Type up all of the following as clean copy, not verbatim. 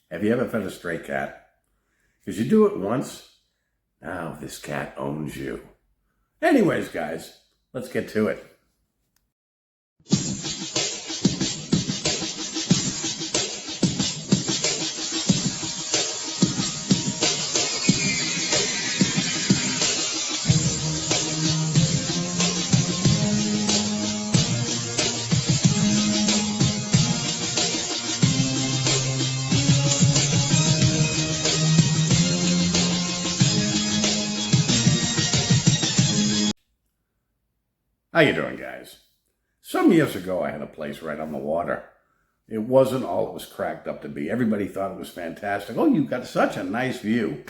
Have you ever fed a stray cat? Because you do it once, now this cat owns you. Anyways, guys, let's get to it. How you doing, guys? Some years ago, I had a place right on the water. It wasn't all it was cracked up to be. Everybody thought it was fantastic. Oh, you got such a nice view.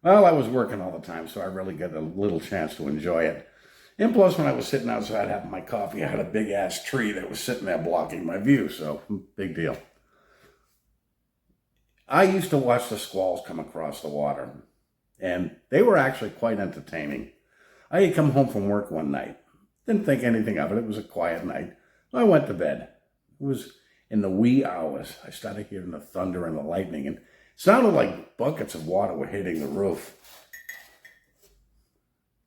Well, I was working all the time, so I really got a little chance to enjoy it. And plus, when I was sitting outside having my coffee, I had a big-ass tree that was sitting there blocking my view, so big deal. I used to watch the squalls come across the water, and they were actually quite entertaining. I had come home from work one night. Didn't think anything of it. It was a quiet night. I went to bed. It was in the wee hours. I started hearing the thunder and the lightning, and it sounded like buckets of water were hitting the roof.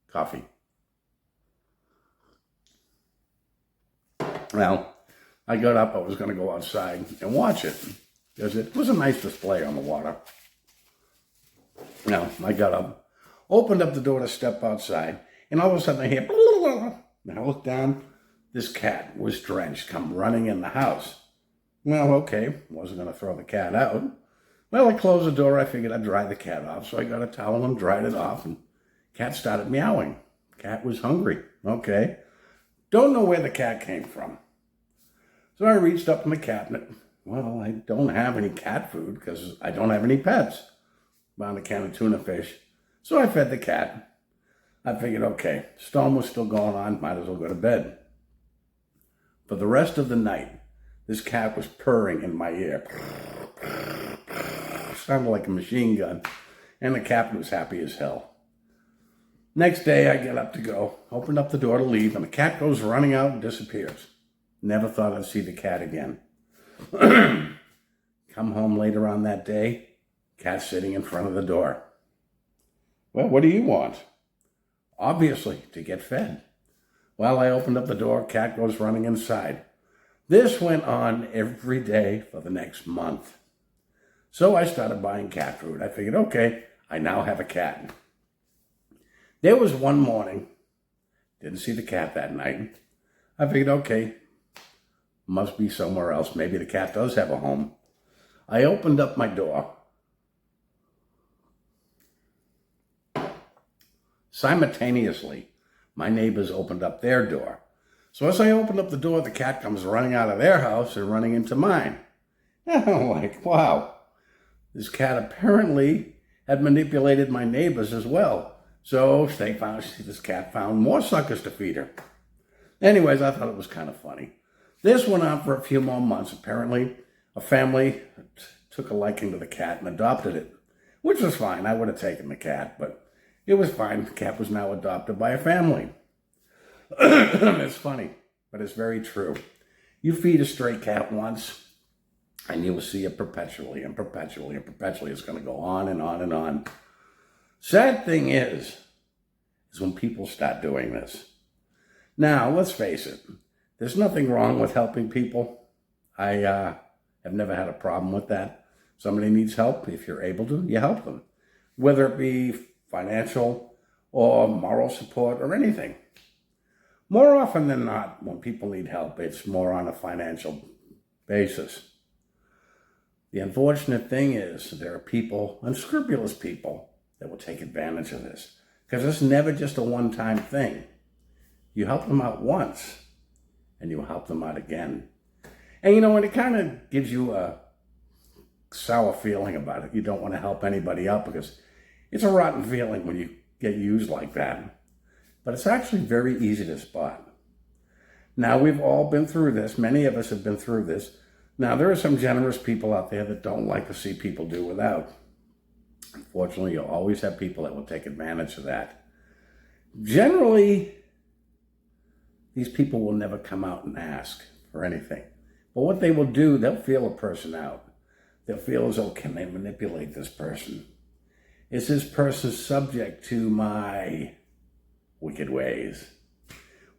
Coffee. Well, I got up. I was going to go outside and watch it because it was a nice display on the water. Now, I got up, opened up the door to step outside, and all of a sudden I hear... Now I looked down, this cat was drenched, come running in the house. Well, okay, wasn't going to throw the cat out. Well, I closed the door, I figured I'd dry the cat off, so I got a towel and dried it off, and cat started meowing. Cat was hungry, okay. Don't know where the cat came from. So I reached up in the cabinet. Well, I don't have any cat food because I don't have any pets. Found a can of tuna fish, so I fed the cat. I figured, okay, storm was still going on, might as well go to bed. For the rest of the night, this cat was purring in my ear. Sounded like a machine gun, and the captain was happy as hell. Next day, I get up to go, open up the door to leave, and the cat goes running out and disappears. Never thought I'd see the cat again. Come home later on that day, cat sitting in front of the door. Well, what do you want? Obviously, to get fed. Well, I opened up the door, cat goes running inside. This went on every day for the next month. So I started buying cat food. I figured, okay, I now have a cat. There was one morning, didn't see the cat that night. I figured, okay, must be somewhere else. Maybe the cat does have a home. I opened up my door. Simultaneously, my neighbors opened up their door. So as I opened up the door, the cat comes running out of their house and running into mine. And I'm like, wow, this cat apparently had manipulated my neighbors as well. So this cat found more suckers to feed her. Anyways, I thought it was kind of funny. This went on for a few more months. Apparently, a family took a liking to the cat and adopted it, which was fine. I would have taken the cat, but it was fine. The cat was now adopted by a family. It's funny, but it's very true. You feed a stray cat once, and you will see it perpetually and perpetually and perpetually. It's going to go on and on and on. Sad thing is when people start doing this. Now, let's face it. There's nothing wrong with helping people. I have never had a problem with that. Somebody needs help. If you're able to, you help them. Whether it be financial or moral support or anything. More often than not, when people need help, it's more on a financial basis. The unfortunate thing is there are people, unscrupulous people, that will take advantage of this. Because it's never just a one-time thing. You help them out once, and you help them out again. And and it kind of gives you a sour feeling about it. You don't want to help anybody out because it's a rotten feeling when you get used like that. But it's actually very easy to spot. Now, we've all been through this. Many of us have been through this. Now, there are some generous people out there that don't like to see people do without. Unfortunately, you'll always have people that will take advantage of that. Generally, these people will never come out and ask for anything. But what they will do, they'll feel a person out. They'll feel as though, can they manipulate this person? Is this person subject to my wicked ways?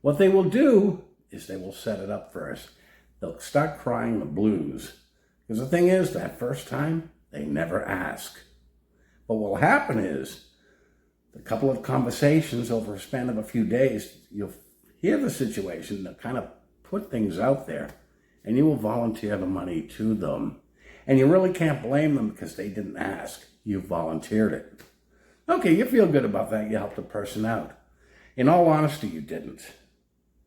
What they will do is they will set it up first. They'll start crying the blues. Because the thing is, that first time, they never ask. But what will happen is, a couple of conversations over a span of a few days, you'll hear the situation, they'll kind of put things out there, and you will volunteer the money to them. And you really can't blame them because they didn't ask. You volunteered it. Okay, you feel good about that. You helped the person out. In all honesty, you didn't.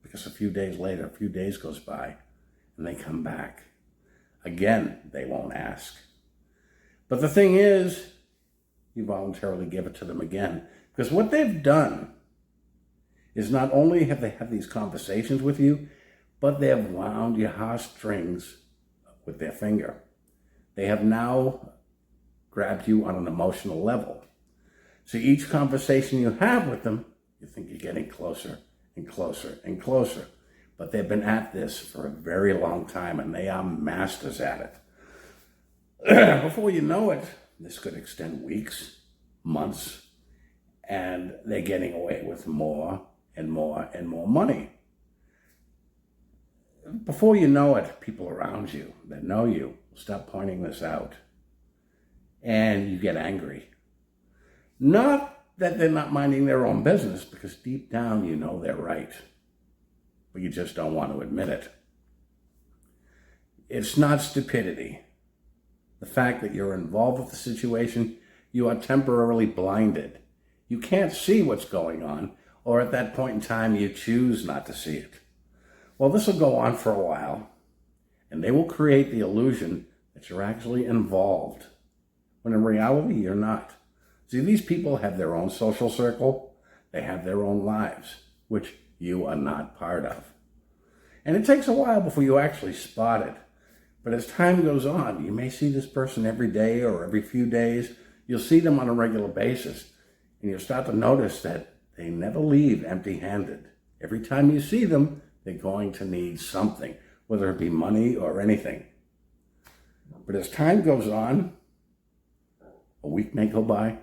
Because a few days later, a few days goes by, and they come back. Again, they won't ask. But the thing is, you voluntarily give it to them again. Because what they've done is not only have they had these conversations with you, but they have wound your heartstrings with their finger. They have now grabbed you on an emotional level. So each conversation you have with them, you think you're getting closer and closer and closer. But they've been at this for a very long time, and they are masters at it. Before you know it, this could extend weeks, months, and they're getting away with more and more and more money. Before you know it, people around you that know you start pointing this out, and you get angry. Not that they're not minding their own business, because deep down you know they're right, but you just don't want to admit it. It's not stupidity. The fact that you're involved with the situation, you are temporarily blinded. You can't see what's going on, or at that point in time you choose not to see it. Well, this will go on for a while, and they will create the illusion that you're actually involved, when in reality you're not. See, these people have their own social circle, they have their own lives, which you are not part of. And it takes a while before you actually spot it. But as time goes on, you may see this person every day or every few days. You'll see them on a regular basis, and you'll start to notice that they never leave empty-handed. Every time you see them, they're going to need something, whether it be money or anything. But as time goes on, a week may go by,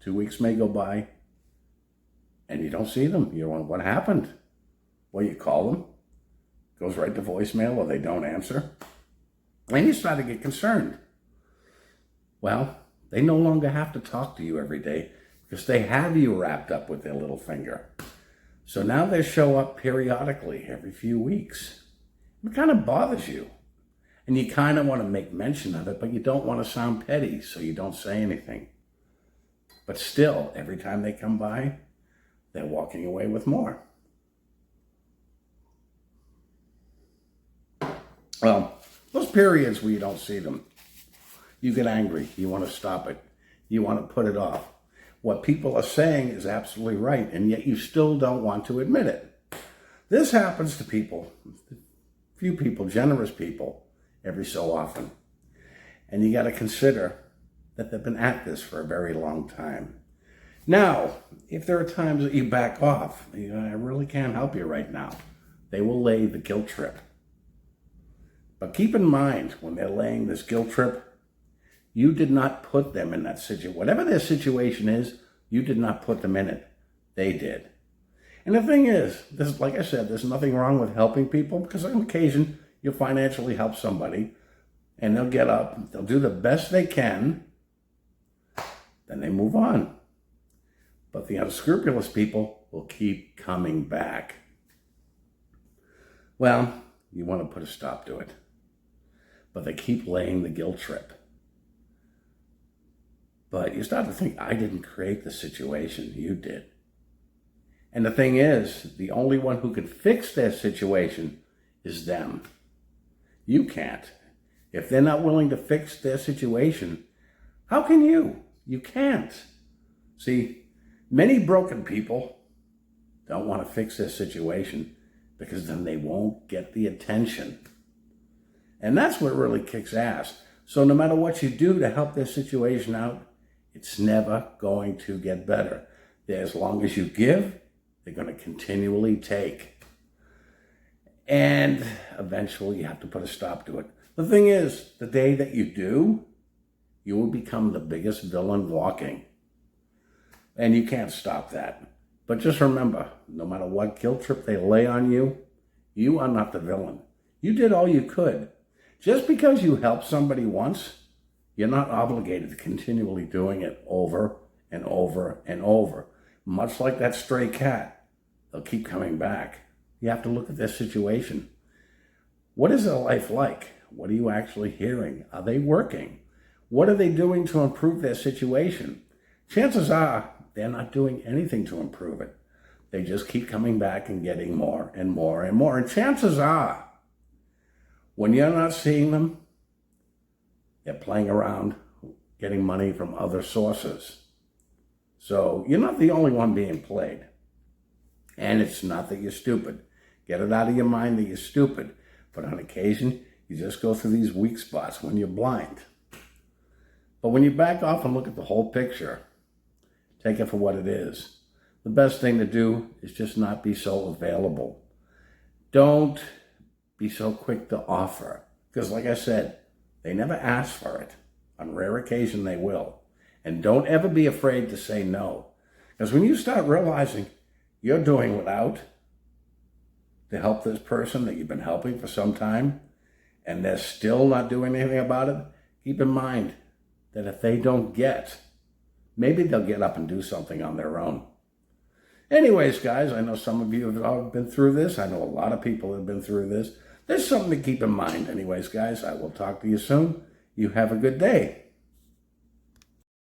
2 weeks may go by, and you don't see them. You're wondering, what happened? Well, you call them, goes right to voicemail, or they don't answer, and you start to get concerned. Well, they no longer have to talk to you every day because they have you wrapped up with their little finger. So now they show up periodically every few weeks. It kind of bothers you. And you kind of want to make mention of it, but you don't want to sound petty, so you don't say anything. But still, every time they come by, they're walking away with more. Well, those periods where you don't see them, you get angry. You want to stop it. You want to put it off. What people are saying is absolutely right, and yet you still don't want to admit it. This happens to people, few people, generous people, every so often. And you got to consider that they've been at this for a very long time. Now, if there are times that you back off, I really can't help you right now, they will lay the guilt trip. But keep in mind, when they're laying this guilt trip, you did not put them in that situation. Whatever their situation is, you did not put them in it. They did. And the thing is, this, like I said, there's nothing wrong with helping people, because on occasion, you'll financially help somebody, and they'll get up, they'll do the best they can, then they move on. But the unscrupulous people will keep coming back. Well, you want to put a stop to it. But they keep laying the guilt trip. But you start to think, I didn't create the situation, you did. And the thing is, the only one who can fix their situation is them. You can't. If they're not willing to fix their situation, how can you? You can't. See, many broken people don't want to fix their situation because then they won't get the attention. And that's what really kicks ass. So no matter what you do to help their situation out, it's never going to get better. As long as you give, they're going to continually take. And eventually you have to put a stop to it. The thing is, the day that you do, you will become the biggest villain walking. And you can't stop that. But just remember, no matter what guilt trip they lay on you, you are not the villain. You did all you could. Just because you helped somebody once, you're not obligated to continually doing it over and over and over. Much like that stray cat, they'll keep coming back. You have to look at their situation. What is their life like? What are you actually hearing? Are they working? What are they doing to improve their situation? Chances are they're not doing anything to improve it. They just keep coming back and getting more and more and more. And chances are, when you're not seeing them, they're playing around, getting money from other sources. So you're not the only one being played. And it's not that you're stupid. Get it out of your mind that you're stupid. But on occasion, you just go through these weak spots when you're blind. But when you back off and look at the whole picture, take it for what it is. The best thing to do is just not be so available. Don't be so quick to offer. Because like I said, they never ask for it. On rare occasion, they will. And don't ever be afraid to say no. Because when you start realizing you're doing without to help this person that you've been helping for some time, and they're still not doing anything about it, keep in mind that if they don't get, maybe they'll get up and do something on their own. Anyways, guys, I know some of you have all been through this. I know a lot of people have been through this. There's something to keep in mind. Anyways, guys, I will talk to you soon. You have a good day.